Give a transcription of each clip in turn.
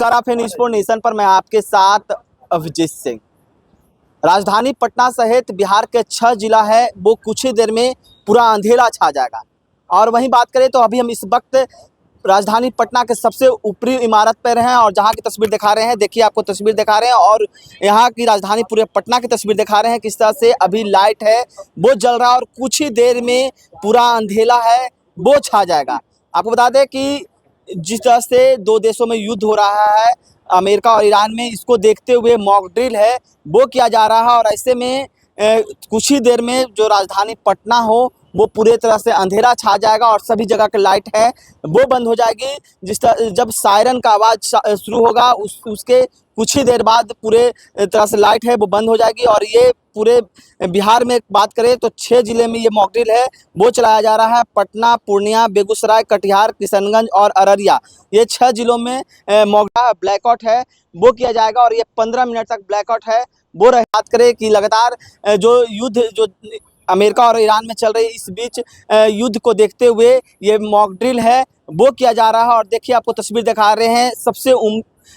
नमस्कार, आप हैं न्यूज़ फॉर नेशन पर। मैं आपके साथ अभिजीत सिंह। राजधानी पटना सहित बिहार के 6 जिला है वो कुछ ही देर में पूरा अंधेरा छा जाएगा। और वहीं बात करें तो अभी हम इस वक्त राजधानी पटना के सबसे ऊपरी इमारत पर हैं और जहां की तस्वीर दिखा रहे हैं। देखिए, आपको तस्वीर दिखा रहे हैं और यहाँ की राजधानी पूरे पटना की तस्वीर दिखा रहे हैं। किस तरह से अभी लाइट है वो जल रहा है और कुछ ही देर में पूरा अंधेरा है वो छा जाएगा। आपको बता दें कि जिस तरह से दो देशों में युद्ध हो रहा है, अमेरिका और ईरान में, इसको देखते हुए मॉक ड्रिल है वो किया जा रहा है। और ऐसे में कुछ ही देर में जो राजधानी पटना हो वो पूरे तरह से अंधेरा छा जाएगा और सभी जगह की लाइट है वो बंद हो जाएगी। जब सायरन का आवाज़ शुरू होगा उसके कुछ ही देर बाद पूरे तरह से लाइट है वो बंद हो जाएगी। और ये पूरे बिहार में बात करें तो 6 जिले में ये मॉक ड्रिल है वो चलाया जा रहा है। पटना, पूर्णिया, बेगूसराय, कटिहार, किशनगंज और अररिया, ये 6 जिलों में मॉक ब्लैकआउट है वो किया जाएगा और ये 15 मिनट तक ब्लैकआउट है वो रहे। बात करें कि लगातार जो युद्ध जो अमेरिका और ईरान में चल रही, इस बीच युद्ध को देखते हुए ये मॉक ड्रिल है वो किया जा रहा है। और देखिए, आपको तस्वीर दिखा रहे हैं सबसे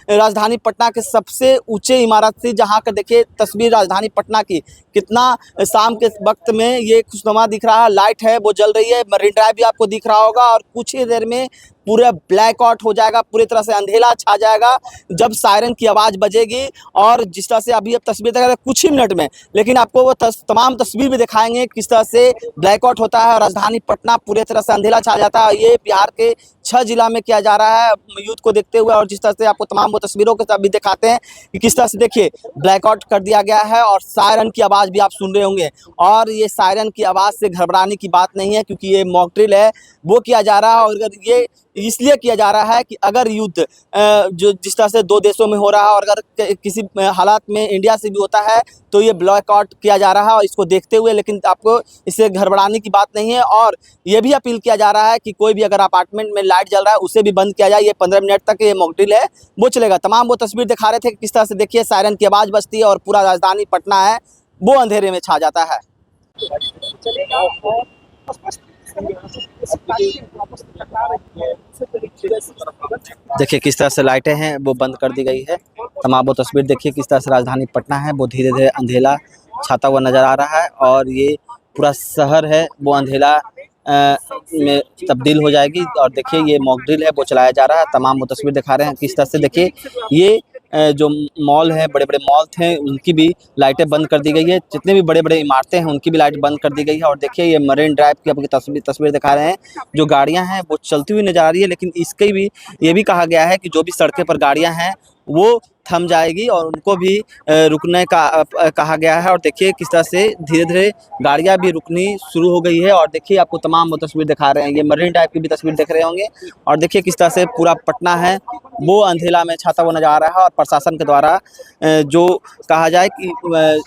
राजधानी पटना के सबसे ऊंचे इमारत से, जहां का देखिए तस्वीर राजधानी पटना की कितना शाम के वक्त में ये खुशनुमा दिख रहा है। लाइट है वो जल रही है, मरीन ड्राइव भी आपको दिख रहा होगा और कुछ ही देर में पूरा ब्लैकआउट हो जाएगा, पूरी तरह से अंधेरा छा जाएगा जब सायरन की आवाज़ बजेगी। और जिस तरह से अभी अब तस्वीर दिखा रहे हैं कुछ ही मिनट में, लेकिन आपको वो तमाम तस्वीर भी दिखाएंगे किस तरह से ब्लैकआउट होता है। राजधानी पटना पूरी तरह से अंधेरा छा जाता है। ये बिहार के 6 जिला में किया जा रहा है युद्ध को देखते हुए। और जिस तरह से आपको तमाम वो तस्वीरों के साथ भी दिखाते हैं कि किस तरह से देखिए ब्लैकआउट कर दिया गया है और सायरन की आवाज़ भी आप सुन रहे होंगे। और ये सायरन की आवाज़ से घबराने की बात नहीं है, क्योंकि ये मॉक ड्रिल है वो किया जा रहा है। और अगर ये इसलिए किया जा रहा है कि अगर युद्ध जो जिस तरह से दो देशों में हो रहा है और अगर किसी हालात में इंडिया से भी होता है तो ये ब्लैकआउट किया जा रहा है और इसको देखते हुए। लेकिन आपको इससे घबराने की बात नहीं है। और ये भी अपील किया जा रहा है कि कोई भी अगर अपार्टमेंट में लाइट जल रहा है उसे भी बंद किया जाए। ये 15 मिनट तक ये मॉक ड्रिल है वो चलेगा। तमाम वो तस्वीर दिखा रहे थे कि किस तरह से देखिए सायरन की आवाज़ बजती है और पूरा राजधानी पटना है वो अंधेरे में छा जाता है। देखिए किस तरह से लाइटें हैं वो बंद कर दी गई है। तमाम वो तस्वीर देखिए किस तरह से राजधानी पटना है वो धीरे धीरे अंधेरा छाता हुआ नज़र आ रहा है और ये पूरा शहर है वो अंधेरा में तब्दील हो जाएगी। और देखिए ये मॉक ड्रिल है वो चलाया जा रहा है। तमाम वो तस्वीर दिखा रहे हैं किस तरह से देखिए ये जो मॉल है, बड़े बड़े मॉल थे, उनकी भी लाइटें बंद कर दी गई है। जितने भी बड़े बड़े इमारतें हैं उनकी भी लाइट बंद कर दी गई है। और देखिए ये मरीन ड्राइव की आपकी तस्वीर दिखा रहे हैं। जो गाड़ियां हैं वो चलती हुई नजर आ रही है, लेकिन इसके भी ये भी कहा गया है कि जो भी सड़कें पर गाड़ियां हैं वो थम जाएगी और उनको भी रुकने का कहा गया है। और देखिए किस तरह से धीरे धीरे गाड़ियां भी रुकनी शुरू हो गई है। और देखिए आपको तमाम वो तस्वीर दिखा रहे हैं, ये मरीन ड्राइव की भी तस्वीर देख रहे होंगे। और देखिए किस तरह से पूरा पटना है वो अंधेरा में छाता हुआ नजर आ रहा है। और प्रशासन के द्वारा जो कहा जाए कि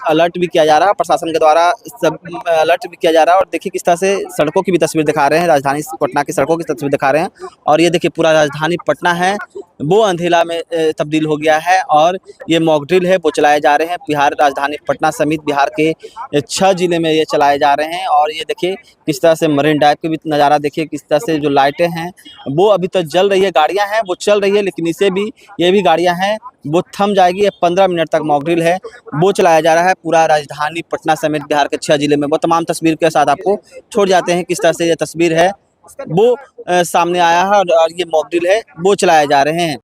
अलर्ट भी किया जा रहा है, प्रशासन के द्वारा सब अलर्ट भी किया जा रहा है। और देखिए किस तरह से सड़कों की भी तस्वीर दिखा रहे हैं, राजधानी पटना की सड़कों की तस्वीर दिखा रहे हैं। और ये देखिए पूरा राजधानी पटना है वो अंधेरा में तब्दील हो गया है और ये मॉक ड्रिल है वो चलाए जा रहे हैं। बिहार राजधानी पटना समेत बिहार के 6 जिले में ये चलाए जा रहे हैं। और ये देखिए किस तरह से मरीन ड्राइव का भी नज़ारा देखिए किस तरह से जो लाइटें हैं वो अभी तक जल रही है, गाड़ियां हैं वो चल रही है, लेकिन इसे भी ये भी गाड़ियां हैं वो थम जाएगी। ये 15 मिनट तक मॉक ड्रिल है वो चलाया जा रहा है पूरा राजधानी पटना समेत बिहार के 6 जिले में। वो तमाम तस्वीर के साथ आपको छोड़ जाते हैं किस तरह से ये तस्वीर है वो सामने आया है और ये मॉक ड्रिल है वो चलाए जा रहे हैं।